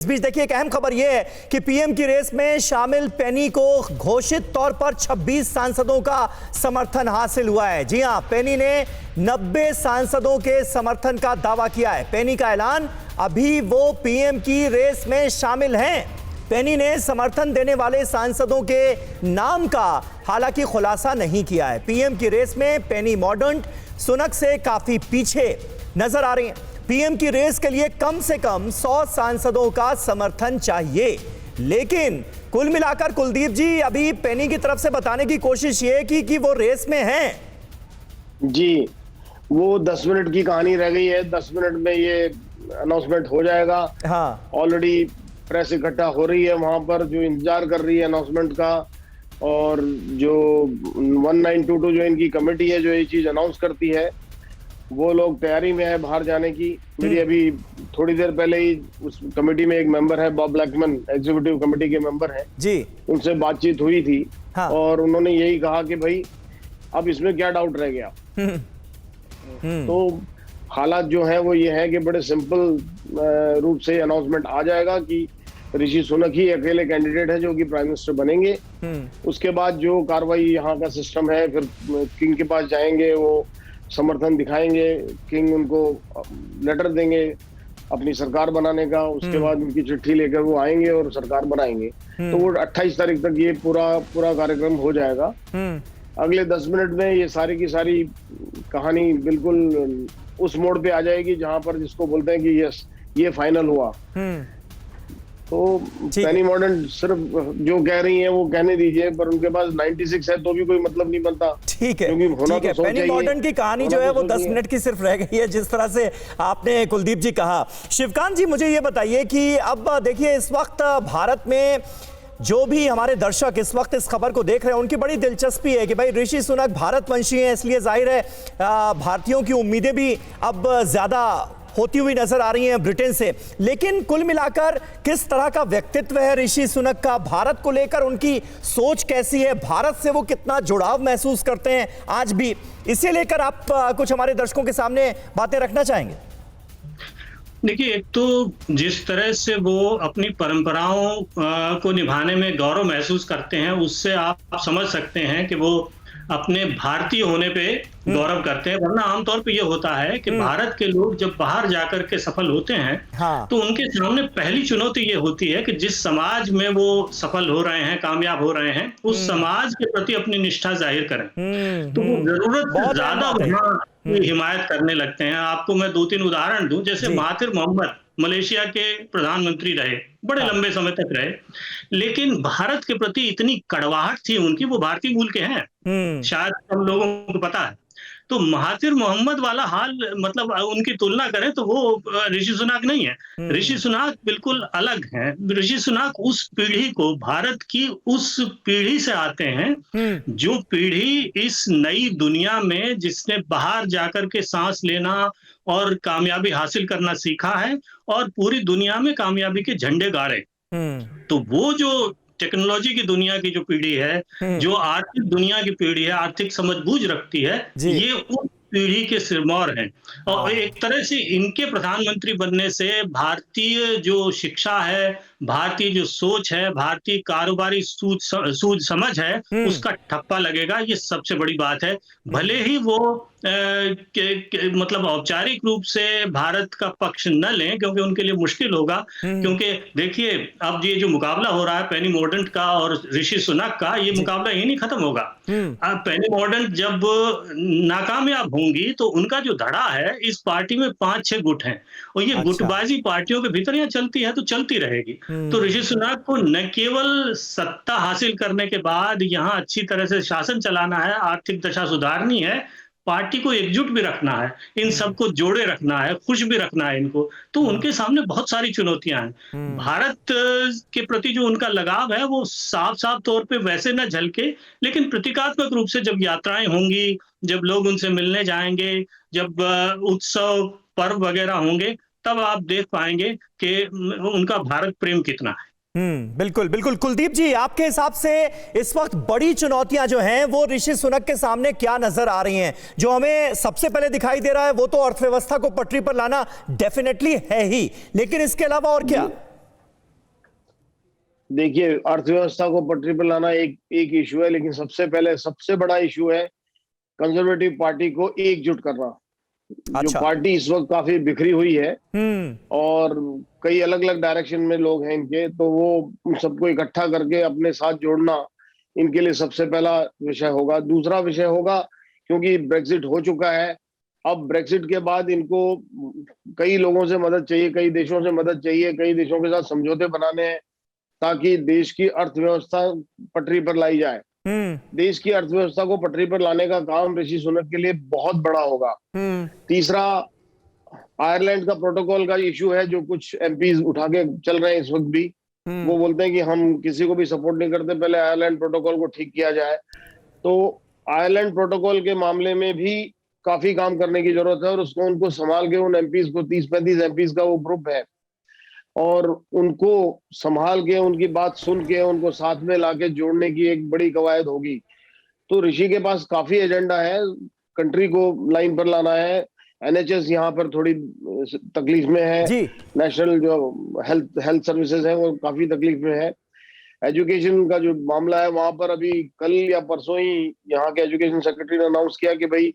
इस बीच देखिए एक अहम खबर यह है कि पीएम की रेस में शामिल पेनी को घोषित तौर पर 26 सांसदों का समर्थन हासिल हुआ है। जी हां, पेनी ने 90 सांसदों के समर्थन का दावा किया है। पेनी का ऐलान, अभी वो पीएम की रेस में शामिल हैं। पेनी ने समर्थन देने वाले सांसदों के नाम का हालांकि खुलासा नहीं किया है। पीएम की रेस में पेनी मॉर्डंट सुनक से काफी पीछे नजर आ रही हैं। पीएम की रेस के लिए कम से कम 100 सांसदों का समर्थन चाहिए, लेकिन कुल मिलाकर कुलदीप जी अभी पेनी की तरफ से बताने की कोशिश ये की कि वो रेस में हैं। जी, वो 10 मिनट की कहानी रह गई है। 10 मिनट में ये अनाउंसमेंट हो जाएगा। हाँ, ऑलरेडी प्रेस इकट्ठा हो रही है वहां पर, जो इंतजार कर रही है अनाउंसमेंट का। और जो 1922 जो इनकी कमेटी है जो ये चीज अनाउंस करती है, वो लोग तैयारी में है बाहर जाने की। मेरी अभी थोड़ी देर पहले ही उस कमेटी में एक मेंबर है, बॉब ब्लैकमन, एग्जीक्यूटिव कमेटी के मेंबर हैं जी, उनसे बातचीत हुई थी। हाँ। और उन्होंने यही कहा कि भाई अब इसमें क्या डाउट रह गया। तो हालात जो है वो ये है कि बड़े सिंपल रूप से अनाउंसमेंट आ जाएगा कि ऋषि सुनक ही अकेले कैंडिडेट है जो कि प्राइम मिनिस्टर बनेंगे। उसके बाद जो कार्रवाई यहाँ का सिस्टम है, फिर किंग के पास जाएंगे, वो समर्थन दिखाएंगे, किंग उनको लेटर देंगे अपनी सरकार बनाने का। उसके बाद उनकी चिट्ठी लेकर वो आएंगे और सरकार बनाएंगे। तो वो 28 तारीख तक ये पूरा कार्यक्रम हो जाएगा। अगले 10 मिनट में ये सारी की सारी कहानी बिल्कुल उस मोड़ पे आ जाएगी जहां पर जिसको बोलते हैं कि यस ये फाइनल हुआ। तो पेनी मॉर्डंट सिर्फ जो कह रही हैं वो कहने दीजिए, पर उनके पास 96 है तो भी कोई मतलब नहीं बनता। ठीक है, ठीक है। पेनी मॉर्डंट की कहानी जो है वो 10 मिनट की सिर्फ रह गई है, जिस तरह से आपने कुलदीप जी कहा। शिवकांत जी, मुझे ये बताइए कि अब देखिए इस वक्त भारत में जो भी हमारे दर्शक इस वक्त इस खबर को देख रहे हैं, उनकी बड़ी दिलचस्पी है कि भाई ऋषि सुनक भारतवंशी हैं, इसलिए जाहिर है भारतीयों की उम्मीदें भी अब ज्यादा होती हुई नजर आ रही हैं ब्रिटेन से। लेकिन कुल मिलाकर किस तरह का व्यक्तित्व है ऋषि सुनक का, भारत को लेकर उनकी सोच कैसी है, भारत से वो कितना जुड़ाव महसूस करते हैं आज भी, इसे लेकर आप कुछ हमारे दर्शकों के सामने बातें रखना चाहेंगे? देखिए, एक तो जिस तरह से वो अपनी परंपराओं को निभाने में गौरव महसूस करते हैं, उससे आप समझ सकते हैं कि वो अपने भारतीय होने पे गौरव करते हैं। वरना आमतौर पे ये होता है कि भारत के लोग जब बाहर जाकर के सफल होते हैं, हाँ। तो उनके सामने पहली चुनौती ये होती है कि जिस समाज में वो सफल हो रहे हैं, कामयाब हो रहे हैं, उस समाज के प्रति अपनी निष्ठा जाहिर करें। तो वो जरूरत से ज्यादा वहां हिमायत करने लगते हैं। आपको मैं 2-3 उदाहरण दूं। जैसे महातिर मोहम्मद मलेशिया के प्रधानमंत्री रहे, बड़े लंबे समय तक रहे, लेकिन भारत के प्रति इतनी कड़वाहट थी उनकी, वो भारतीय मूल के हैं, शायद हम लोगों को पता है। तो महातिर मोहम्मद वाला हाल, मतलब उनकी तुलना करें तो वो ऋषि सुनक नहीं है। ऋषि सुनक बिल्कुल अलग हैं। ऋषि सुनक उस पीढ़ी को, भारत की उस पीढ़ी से आते हैं जो पीढ़ी इस नई दुनिया में, जिसने बाहर जाकर के सांस लेना और कामयाबी हासिल करना सीखा है और पूरी दुनिया में कामयाबी के झंडे गाड़े। तो वो जो टेक्नोलॉजी की दुनिया की जो पीढ़ी है, जो आर्थिक दुनिया की पीढ़ी है, आर्थिक समझबूझ रखती है, ये उस पीढ़ी के सिरमौर हैं। और एक तरह से इनके प्रधानमंत्री बनने से भारतीय जो शिक्षा है, भारतीय जो सोच है, भारतीय कारोबारी सूझ समझ है, उसका ठप्पा लगेगा। ये सबसे बड़ी बात है। भले ही वो मतलब औपचारिक रूप से भारत का पक्ष न लें, क्योंकि उनके लिए मुश्किल होगा। क्योंकि देखिए, अब ये जो मुकाबला हो रहा है पेनी मॉर्डंट का और ऋषि सुनक का, ये मुकाबला यही नहीं खत्म होगा। अब पेनी मॉर्डंट जब नाकामयाब होंगी तो उनका जो धड़ा है, इस पार्टी में 5-6 गुट हैं, और ये गुटबाजी पार्टियों के भीतर यहाँ चलती है तो चलती रहेगी। तो ऋषि सुनक को न केवल सत्ता हासिल करने के बाद यहाँ अच्छी तरह से शासन चलाना है, आर्थिक दशा सुधारनी है, पार्टी को एकजुट भी रखना है, इन सबको जोड़े रखना है, खुश भी रखना है इनको। तो उनके सामने बहुत सारी चुनौतियां हैं। भारत के प्रति जो उनका लगाव है वो साफ साफ तौर पे वैसे न झलके, लेकिन प्रतीकात्मक रूप से जब यात्राएं होंगी, जब लोग उनसे मिलने जाएंगे, जब उत्सव पर्व वगैरह होंगे, तब आप देख पाएंगे कि उनका भारत प्रेम कितना है। बिल्कुल बिल्कुल। कुलदीप जी, आपके हिसाब से इस वक्त बड़ी चुनौतियां जो हैं वो ऋषि सुनक के सामने क्या नजर आ रही हैं? जो हमें सबसे पहले दिखाई दे रहा है वो तो अर्थव्यवस्था को पटरी पर लाना डेफिनेटली है ही, लेकिन इसके अलावा और क्या? देखिए, अर्थव्यवस्था को पटरी पर लाना एक एक इशू है, लेकिन सबसे पहले सबसे बड़ा इशू है कंजर्वेटिव पार्टी को एकजुट करना। जो अच्छा। पार्टी इस वक्त काफी बिखरी हुई है और कई अलग अलग डायरेक्शन में लोग हैं इनके, तो वो सबको इकट्ठा करके अपने साथ जोड़ना इनके लिए सबसे पहला विषय होगा। दूसरा विषय होगा, क्योंकि ब्रेक्सिट हो चुका है, अब ब्रेक्सिट के बाद इनको कई लोगों से मदद चाहिए, कई देशों से मदद चाहिए, कई देशों के साथ समझौते बनाने हैं ताकि देश की अर्थव्यवस्था पटरी पर लाई जाए। देश की अर्थव्यवस्था को पटरी पर लाने का काम ऋषि सुनक के लिए बहुत बड़ा होगा। तीसरा, आयरलैंड का प्रोटोकॉल का इशू है, जो कुछ एमपीज उठा के चल रहे हैं इस वक्त भी। वो बोलते हैं कि हम किसी को भी सपोर्ट नहीं करते, पहले आयरलैंड प्रोटोकॉल को ठीक किया जाए। तो आयरलैंड प्रोटोकॉल के मामले में भी काफी काम करने की जरूरत है और उसको उनको संभाल के, उन एमपीज को 30-35 एमपीज का वो ग्रुप है, और उनको संभाल के, उनकी बात सुन के, उनको साथ में लाके जोड़ने की एक बड़ी कवायद होगी। तो ऋषि के पास काफी एजेंडा है, कंट्री को लाइन पर लाना है। एनएचएस यहाँ पर थोड़ी तकलीफ में है, नेशनल जो हेल्थ सर्विसेज है वो काफी तकलीफ में है। एजुकेशन का जो मामला है, वहां पर अभी कल या परसों ही यहाँ के एजुकेशन सेक्रेटरी ने अनाउंस किया कि भाई